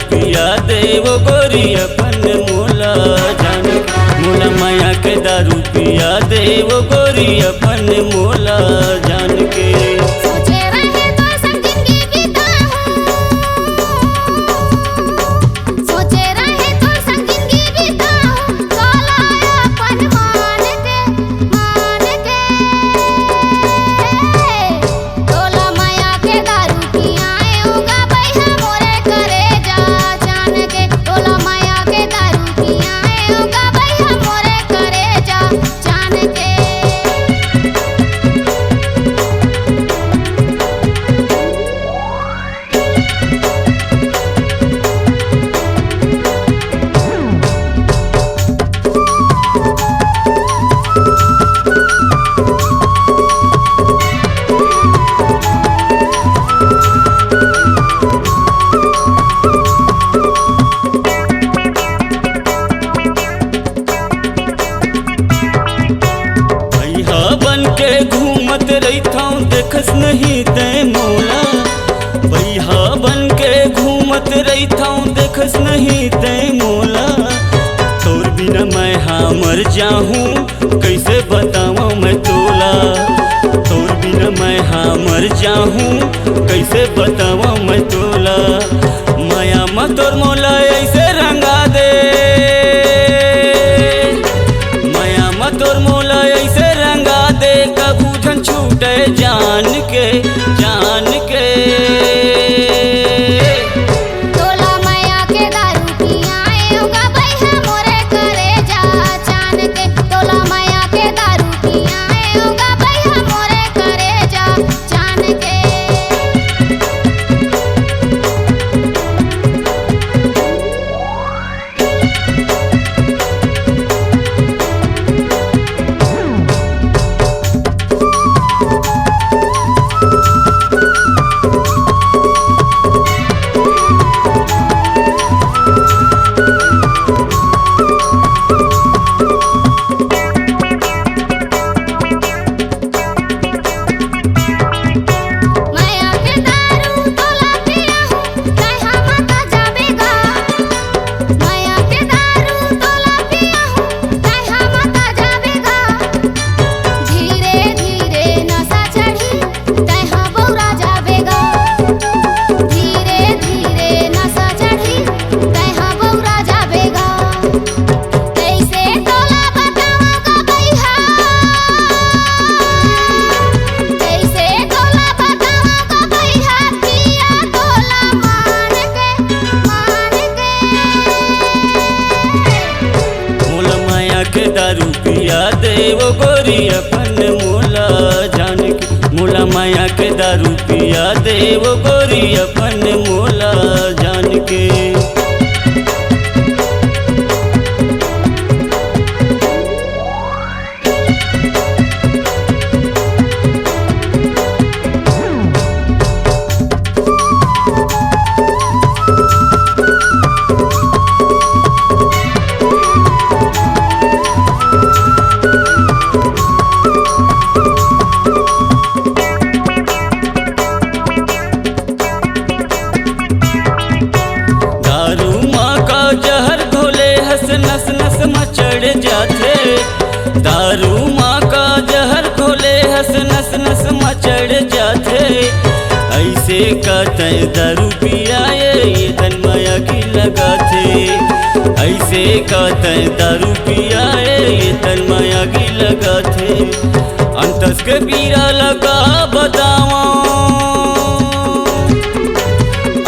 पिया देव गोरी अपन मोला जान के। मोला माया के दारू पिया देव गोरी अपन मोला जान के। सोचे रहे तो संग जिंदगी बिताऊं, सोचे रहे तो संग जिंदगी बिताऊं, तोला अपन मान के तोला माया के दारू पियाऊंगा भैया मोरे करे जा जान के। तोला माया के दारू पियाऊंगा भैया मोरे करे जा जान के। भैया बन के घूमत रहिथाऊं देखस नहीं ते मोला। भैया बन के घूमत रहिथाऊं देखस नहीं ते मोला। तोर बिना मैं मर जाहूँ कैसे बताऊँ मैं तोला। तोर बिना मैं मर जाहूँ कैसे बताऊँ मैं तोला। माया मत तोर मोला ऐसे रंगा दे, माया मत तोर मोला ऐसे रंगा दे, कबू ठन छूटे जान के जान के। तोला माया के दारू पियाऊंगा भैया मोरे करे जा जान के। तोला माया के दारू पियाऊंगा भैया मोरे करे जा जान के। माया के दारू तोला पियाऊं तैहा माता जाबेगा। माया के दारू तोला पियाऊं तैहा माता जाबेगा। धीरे धीरे नशा चढ़ी तैहा बौरा जाबेगा। धीरे धीरे नशा चढ़ी तैहा बौरा जाबेगा। कैसे तोला बताऊंगा भैया, कैसे तोला बताऊंगा भैया पिया तोला मान के मोला माया के दारू पिया देव गोरी अपन मोला जान के। मोला माया के दारू पिया देव गोरी अपन मोला जान के। दारू माँ का जहर घोले हंस नस नस मचड़ जाते। दारू माँ का जहर घोले हंस नस नस मचड़ जाते। ऐसे कहते दारू पियाए ये तन माया की लगाते। ऐसे कहते दारू पियाए ये तन माया की लगाते। अंतस के पीरा लगा बतावा,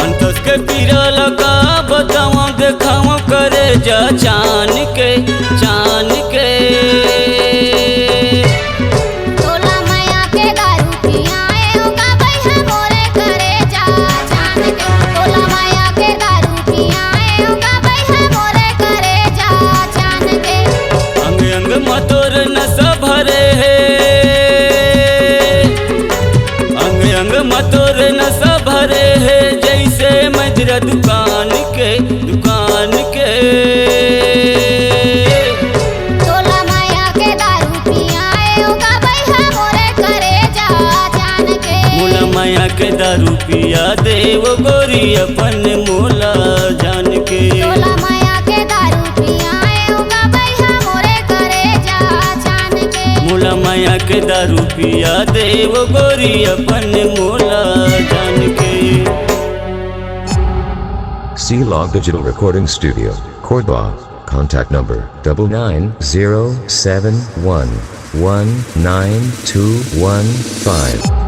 अंतस के पीरा लगा बतावा, देखावा करे जा चान के चान के। तोला माया के दारू पियाऊंगा भैया मोरे करे जा जान के। तोला माया के दारू पियाऊंगा भैया मोरे करे जा जान के। अंग अंग मतोर नशा भरे है, अंग अंग मतोर नशा भरे है, जैसे मजरा दुकान के दुकान के। तोला माया के दारू पियाऊंगा भैया मोरे करे जा जान के। मोला माया के दारू पिया देव गोरी अपन मोला जा वो गोरी अपन मोला जान के। C-Log Digital Recording Studio, Cordoba. Contact number 9907119215.